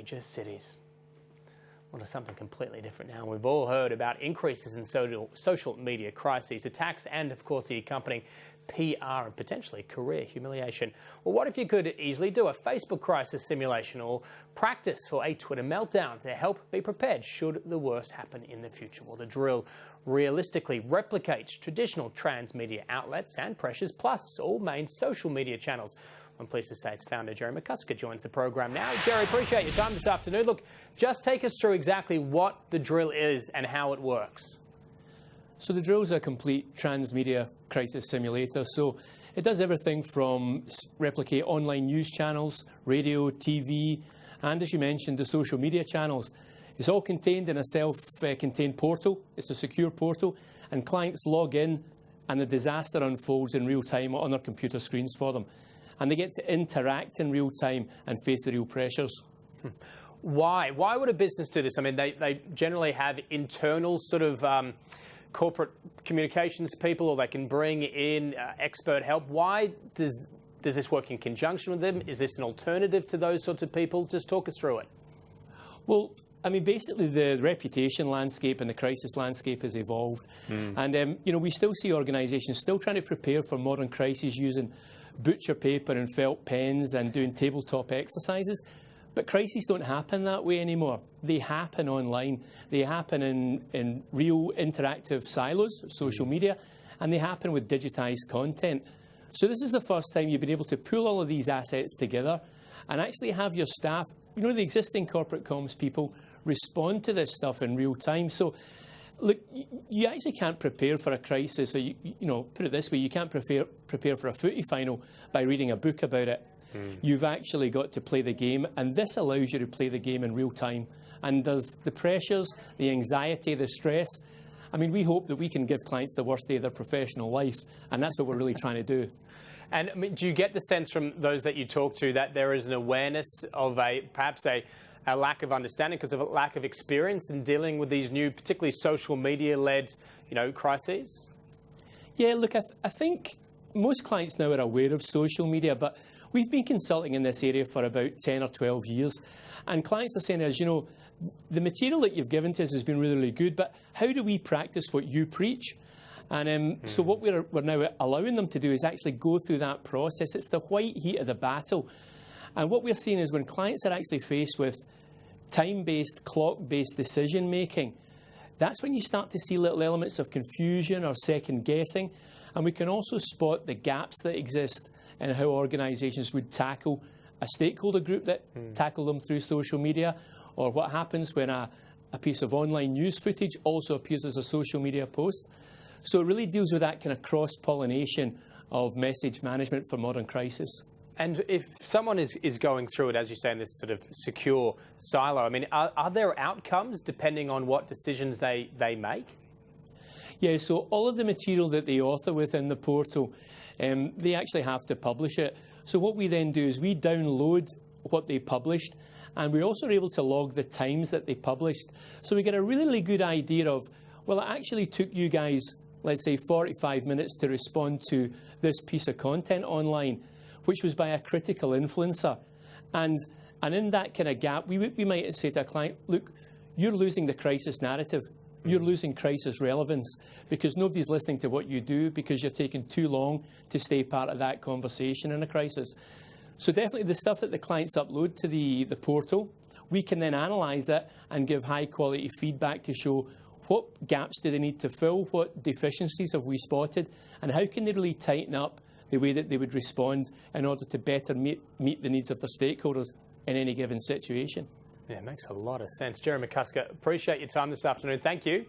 major cities. Well, to something completely different now. We've all heard about increases in social media crises, attacks, and of course the accompanying PR and potentially career humiliation. Well, what if you could easily do a Facebook crisis simulation or practice for a Twitter meltdown to help be prepared should the worst happen in the future? Well, the drill realistically replicates traditional transmedia outlets and pressures, plus all main social media channels. I'm pleased to say its founder, Jerry McCusker, joins the program now. Jerry, appreciate your time this afternoon. Look, just take us through exactly what the drill is and how it works. So the drill is a complete transmedia crisis simulator. So it does everything from replicate online news channels, radio, TV, and as you mentioned, the social media channels. It's all contained in a self-contained portal. It's a secure portal, and clients log in and the disaster unfolds in real time on their computer screens for them. And they get to interact in real time and face the real pressures. Why? Why would a business do this? I mean, they generally have internal sort of corporate communications people, or they can bring in expert help. Why does this work in conjunction with them? Is this an alternative to those sorts of people? Just talk us through it. Well, I mean, basically the reputation landscape and the crisis landscape has evolved. And, you know, we still see organisations still trying to prepare for modern crises using butcher paper and felt pens and doing tabletop exercises. But crises don't happen that way anymore. They happen online. They happen in real interactive silos, social media, and they happen with digitised content. So this is the first time you've been able to pull all of these assets together and actually have your staff, you know, the existing corporate comms people, respond to this stuff in real time. So look, you actually can't prepare for a crisis, or you know, put it this way, you can't prepare for a footy final by reading a book about it. You've actually got to play the game, and this allows you to play the game in real time. And there's the pressures, the anxiety, the stress. I mean, we hope that we can give clients the worst day of their professional life, and that's what we're really trying to do. And I mean, do you get the sense from those that you talk to that there is an awareness of perhaps a lack of understanding because of a lack of experience in dealing with these new, particularly social media-led, you know, crises? Yeah, look, I think most clients now are aware of social media, but we've been consulting in this area for about 10 or 12 years, and clients are saying to us, you know, the material that you've given to us has been really, really good, but how do we practice what you preach? And so what we're now allowing them to do is actually go through that process. It's the white heat of the battle. And what we're seeing is when clients are actually faced with time-based, clock-based decision-making, that's when you start to see little elements of confusion or second-guessing. And we can also spot the gaps that exist in how organisations would tackle a stakeholder group that tackle them through social media, or what happens when a piece of online news footage also appears as a social media post. So it really deals with that kind of cross-pollination of message management for modern crisis. And if someone is going through it, as you say, in this sort of secure silo, I mean, are there outcomes depending on what decisions they make? Yeah, so all of the material that they author within the portal, they actually have to publish it. So what we then do is we download what they published, and we're also able to log the times that they published. So we get a really, really good idea of, well, it actually took you guys, let's say, 45 minutes to respond to this piece of content online, which was by a critical influencer. And in that kind of gap, we might say to a client, look, you're losing the crisis narrative. You're losing crisis relevance because nobody's listening to what you do because you're taking too long to stay part of that conversation in a crisis. So definitely the stuff that the clients upload to the portal, we can then analyse that and give high quality feedback to show what gaps do they need to fill, what deficiencies have we spotted, and how can they really tighten up the way that they would respond in order to better meet the needs of their stakeholders in any given situation. Yeah, it makes a lot of sense. Jerry McCusker, appreciate your time this afternoon. Thank you.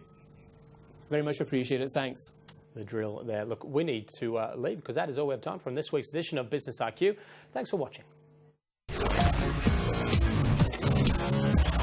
Very much appreciate it. Thanks. The drill there. Look, we need to leave because that is all we have time for in this week's edition of Business IQ. Thanks for watching.